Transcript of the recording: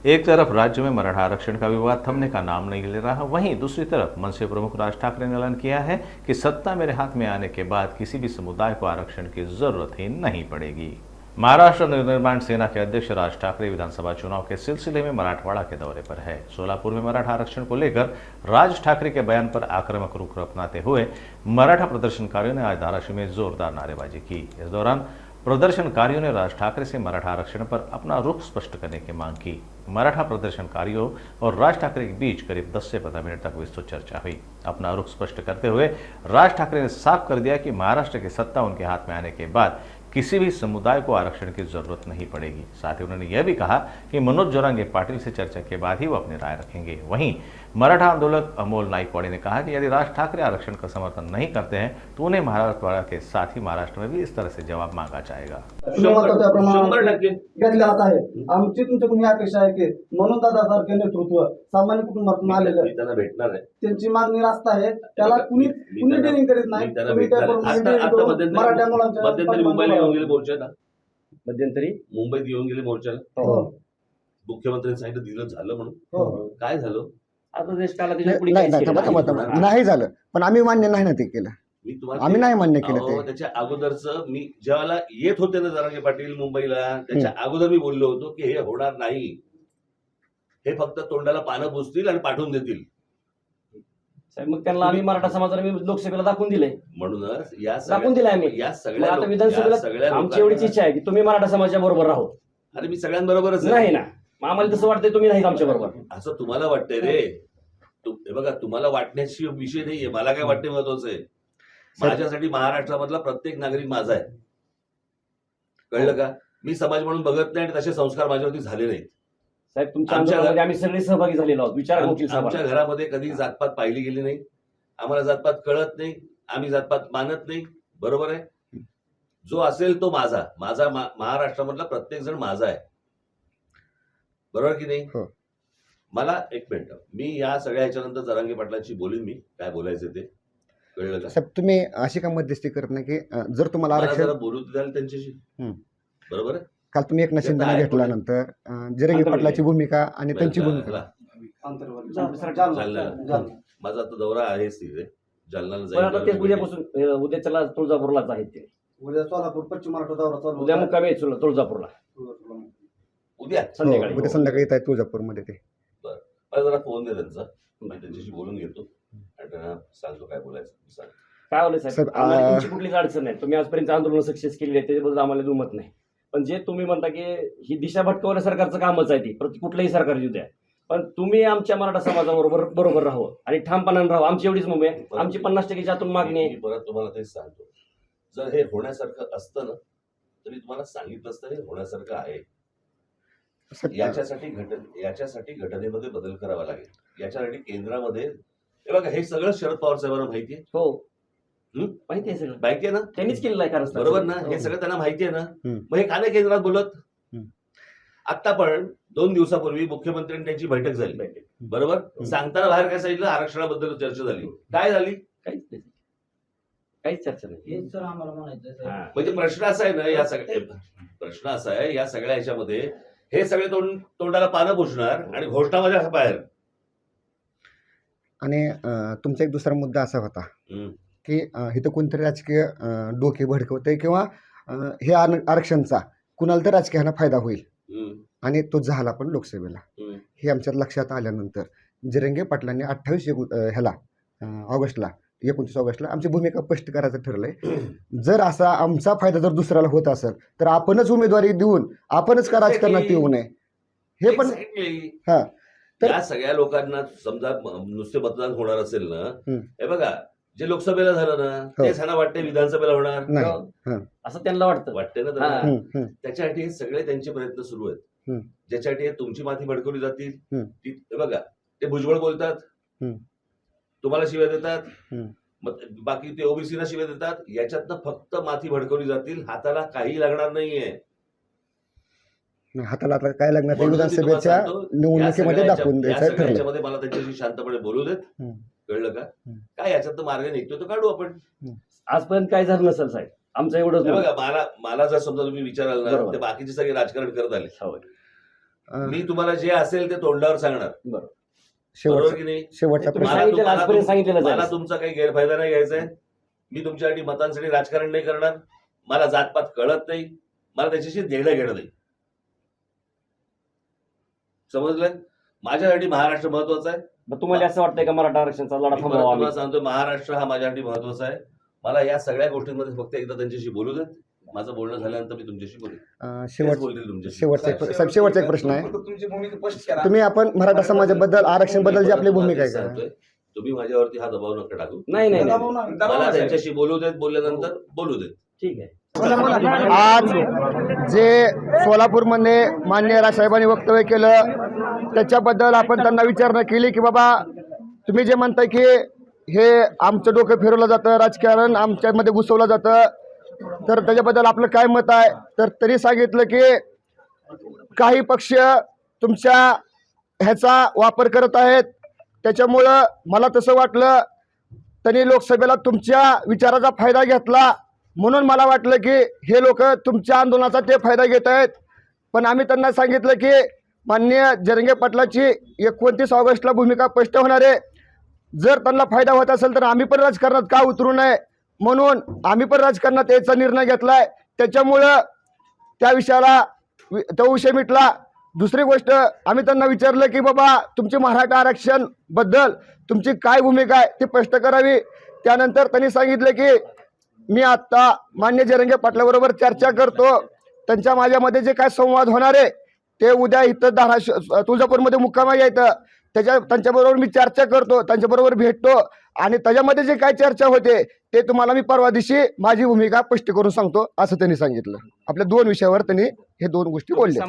एक तरफ राज्य में मराठा आरक्षण का विवाद थमने का नाम नहीं ले रहा, वहीं दूसरी तरफ मनसे प्रमुख राज ठाकरे ने ऐलान किया है कि सत्ता मेरे हाथ में आने के बाद किसी भी समुदाय को आरक्षण की जरूरत ही नहीं पड़ेगी। महाराष्ट्र नवनिर्माण सेना के अध्यक्ष राज ठाकरे विधानसभा चुनाव के सिलसिले में मराठवाड़ा के दौरे पर है। सोलापुर में मराठा आरक्षण को लेकर राज ठाकरे के बयान पर आक्रामक रुख अपनाते हुए मराठा प्रदर्शनकारियों ने आज धाराशिव में जोरदार नारेबाजी की। इस दौरान प्रदर्शनकारियों ने राज ठाकरे से मराठा आरक्षण पर अपना रुख स्पष्ट करने की मांग की। मराठा प्रदर्शनकारियों और राज ठाकरे के बीच करीब 10 से 15 मिनट तक विस्तृत चर्चा हुई। अपना रुख स्पष्ट करते हुए राज ठाकरे ने साफ कर दिया कि महाराष्ट्र की सत्ता उनके हाथ में आने के बाद किसी भी समुदाय को आरक्षण की जरूरत नहीं पड़ेगी। साथ ही उन्होंने यह भी कहा कि मनोज जोरंगे पाटिल से चर्चा के बाद ही वो अपनी राय रखेंगे। वहीं मराठा आंदोलक अमोल नाईकवाड़ी ने कहा कि यदि राज ठाकरे आरक्षण का समर्थन नहीं करते हैं तो उन्हें महाराष्ट्र के साथ ही महाराष्ट्र में भी इस तरह से जवाब मांगा जाएगा। 100% घेतल्या जात आहे। आमची तुमच्याकडून ही अपेक्षा आहे की म्हणून दादासारखे नेतृत्व सामान्य कुटुंबातून आलेलं मी त्यांना भेटणार आहे। त्यांची मागणी रास्त आहे, त्याला कुणी डेअरिंग करीत नाही। मराठा मुलांच्या मध्यंतरी मुंबईला येऊन गेले मोर्चाला, मध्यंतरी मुंबईत येऊन गेले मोर्चाला। मुख्यमंत्र्यांनी सांगितलं दिलं झालं म्हणून, काय झालं? आता देश काला नाही झालं, पण आम्ही मान्य नाही ना ते केलं। मी तुम्हाला आम्ही नाही मान्य केलं ते। त्याच्या अगोदरच मी ज्यावेळेला येत होते ना जरांगे पाटील मुंबईला, त्याच्या अगोदर मी बोललो होतो की हे होणार नाही, हे फक्त तोंडाला पानं पुसतील आणि पाठवून देतील। साहेब मग त्यांना आम्ही मराठा समाजाला मी लोकसभेला दाखवून दिले, म्हणूनच या दाखवून दिले आम्ही। या आता सगळ्या विधानसभेला आमची एवढीच इच्छा आहे की तुम्ही मराठा समाजाच्या बरोबर राहो। अरे मी सगळ्यांबरोबरच नाही ना, आम्हाला तसं वाटतंय तुम्ही नाही आमच्या बरोबर, असं तुम्हाला वाटतंय रे। हे बघा, तुम्हाला वाटण्याची विषय नाहीये, मला काय वाटते महत्वाचं आहे। माझ्यासाठी महाराष्ट्रामधला प्रत्येक नागरिक माझा आहे, कळलं का? मी समाज म्हणून बघत नाही आणि तसे संस्कार माझ्यावरती झाले नाहीत। साहेब तुमच्या आंदोलनामध्ये आम्ही सगळे सहभागी झालेलो आहोत। विचार आमच्या घरामध्ये कधी जातपात पाहिली गेली नाही, आम्हाला जातपात कळत नाही, आम्ही जातपात मानत नाही, बरोबर आहे? जो असेल तो माझा, माझा महाराष्ट्रामधला प्रत्येक जण माझा आहे, बरोबर की नाही? मला एक मिनिट, मी या सगळ्या ह्याच्यानंतर जरांगे पाटलांशी बोलीन, मी काय बोलायचं ते, कळलं का? साहेब तुम्ही अशी का मध्यस्थी करत नाही की जर तुम्हाला आरक्षण बोलू द्याल त्यांच्याशी, बरोबर आहे? काल तुम्ही एकनाथ शिंदेना घेतल्यानंतर जरंगे पाटलाची भूमिका आणि त्यांची भूमिका माझा आता दौरा आहेच तिथे, जालन्याला ते उद्यापासून उद्याच्याला तुळजापूरलाच आहेत ते। उद्या सोलापूर पश्चिम महाराष्ट्र दौरा चालू, उद्या मुक्कामी आहे तुळजापूरला, उद्या संध्याकाळी येत आहे तुळजापूरमध्ये ते। मला जरा फोन दे त्यांचा, मी त्यांच्याशी बोलून घेतो आणि त्यांना सांगतो काय बोलायचं। काय बोलायचं साहेब, आम्हाला तुमची कुठलीच अडचण नाही, तुम्ही आजपर्यंत आंदोलन सक्सेस केली आहे त्याच्याबद्दल आम्हाला दुमत नाही। पण जे तुम्ही म्हणता की ही दिशा भटकवण्या सरकारचं कामच आहे ती, कुठलंही सरकार येऊ द्या, पण तुम्ही आमच्या मराठा समाजाबरोबर राहू आणि ठामपणाने राहू, आमची एवढीच मुंबई आहे। आमची 50%च्या आतून मागणी आहे। परत तुम्हाला तेच सांगतो, जर हे होण्यासारखं असतं ना तर मी तुम्हाला सांगितलं असतं हे होण्यासारखं आहे। याच्यासाठी घटनेमध्ये बदल करावा लागेल, याच्यासाठी केंद्रामध्ये हे बघा, हे सगळं शरद पवार साहेबांना माहिती आहे। हो माहिती आहे, सगळं माहिती आहे ना, त्यांनीच केलेलं आहे, कारण बरोबर ना? हे सगळं त्यांना माहिती आहे ना, मग हे का नाही केंद्रात बोलत? आता पण 2 दिवसापूर्वी मुख्यमंत्र्यांनी त्यांची बैठक झाली, बरोबर? सांगताना बाहेर काय सांगितलं? आरक्षणाबद्दल चर्चा झाली, काय झाली? काहीच चर्चा नाही। हेच सर आम्हाला म्हणायचं आहे। म्हणजे प्रश्न असा आहे ना, या सगळ्या ह्याच्यामध्ये हे सगळे तोंडाला पानं पुसणार आणि घोषणा माझ्या बाहेर। आणि तुमचा एक दुसरा मुद्दा असा होता की इथं कोणतरी राजकीय डोके भडकवते किंवा हे आरक्षणचा कुणाला तर राजकीयाला फायदा होईल, आणि तो झाला पण लोकसभेला। हे आमच्या लक्षात आल्यानंतर जरंगे पाटलांनी 29 ऑगस्टला आमची भूमिका स्पष्ट करायचं ठरलंय। जर असा आमचा फायदा जर दुसऱ्याला होत असेल तर आपणच उमेदवारी देऊन आपणच का राजकारणात येऊ नये, हे पण या सगळ्या लोकांना समजा नुसते मतदान होणार असेल ना, हे बघा जे लोकसभेला झालं ना तेच ह्यांना वाटते विधानसभेला होणार नाही, असं त्यांना वाटते ना त्यांना। त्याच्यासाठी हे सगळे त्यांचे प्रयत्न सुरू आहेत, ज्याच्यासाठी तुमची माथी भडकवली जातील। हे बघा, ते भुजबळ बोलतात, तुम्हाला शिव्या देतात, बाकी ते ओबीसीला शिव्या देतात, याच्यातनं फक्त माथी भडकवली जातील, हाताला काही लागणार नाहीये। हाताला काय लागणार ते विधानसभेच्या निवडणुकीमध्ये दाखवून द्यायचं ठरलं। मला त्याच्याशी शांतपणे बोलू देत, कळलं का? काय याच्यात मार्ग निघतो तो काढू आपण। आजपर्यंत काय झालं नसेल साहेब, आमचं एवढंच बघा, मला जर समजा तुम्ही विचाराल ना, ते बाकीचे सगळे राजकारण करत आले, मी तुम्हाला जे असेल ते तोंडावर सांगणार, बरोबर शेवटचा की नाही? शेवटचा तुम्ही प्रश्न सांगितलेलं आजपर्यंत सांगितलेलं मला जाईल. तुमचा काही गैरफायदा नाही घ्यायचा आहे. मी तुमच्यासाठी मतांसाठी राजकारण नाही करणार. मला जातपात कळत नाही, मला त्याच्याशी देणं घेणं नाही. समजलं? माझ्यासाठी महाराष्ट्र महत्वाचा आहे. मग तुम्हाला असं वाटतंय का मराठा आरक्षणाचा लढा मी परत थांबवावा आम्ही? तुम्हाला सांगतो, महाराष्ट्र हा माझ्यासाठी महत्वाचा आहे. मला या सगळ्या गोष्टींमध्ये फक्त एकदा त्यांच्याशी बोलू देत. माझं बोलणं झाल्यानंतर मी तुमच्याशी बोलेन. तेच बोलतील तुमच्याशी. शेवटचा एक प्रश्न आहे. तुमची भूमिका स्पष्ट करा. तुम्ही आपण मराठा समाजाबद्दल आरक्षण बद्दल जी आपली भूमिका आहे का? सांगतोय, तुम्ही माझ्यावरती हा दबाव नका टाकू. नाही नाही नाही. दबाव नाही. मला त्यांच्याशी बोलू देत, बोलल्यानंतर बोलू देत. ठीक आहे. आज जे सोलापूरमध्ये मान्य राजसाहेबांनी वक्तव्य केलं त्याच्याबद्दल आपण त्यांना विचारणा केली की बाबा तुम्ही जे म्हणताय की हे आमचं डोकं फिरवलं जातं, राजकारण आमच्यामध्ये घुसवलं जातं, तर त्याच्याबद्दल आपलं काय मत आहे? तर तरी सांगितलं की काही पक्ष तुमच्या ह्याचा वापर करत आहेत, त्याच्यामुळं मला तसं वाटलं त्यांनी लोकसभेला तुमच्या विचाराचा फायदा घेतला, म्हणून मला वाटलं की हे लोक तुमच्या आंदोलनाचा ते फायदा घेत आहेत. पण आम्ही त्यांना सांगितलं की माननीय जरंगे पाटलाची 29 ऑगस्टला भूमिका स्पष्ट होणार आहे. जर त्यांना फायदा होत असेल तर आम्ही पण राजकारणात का उतरू नये, म्हणून आम्ही पण राजकारणात यायचा निर्णय घेतलाय. त्याच्यामुळं त्या विषयाला तो विषय मिटला. दुसरी गोष्ट आम्ही त्यांना विचारलं की बाबा तुमची मराठा आरक्षण बद्दल तुमची काय भूमिका आहे ती स्पष्ट करावी. त्यानंतर त्यांनी सांगितलं की मी आत्ता मान्य जरंगे पाटलाबरोबर चर्चा करतो, त्यांच्या माझ्यामध्ये जे काय संवाद होणार आहे ते उद्या इथं धाराशिव तुळजापूरमध्ये मुक्कामी येतं, त्यांच्याबरोबर मी चर्चा करतो, त्यांच्याबरोबर भेटतो आणि त्याच्यामध्ये जे काय चर्चा होते ते तुम्हाला मी परवा दिवशी माझी भूमिका स्पष्ट करून सांगतो असं त्यांनी सांगितलं. आपल्या 2 विषयावर त्यांनी हे 2 गोष्टी बोलल्या.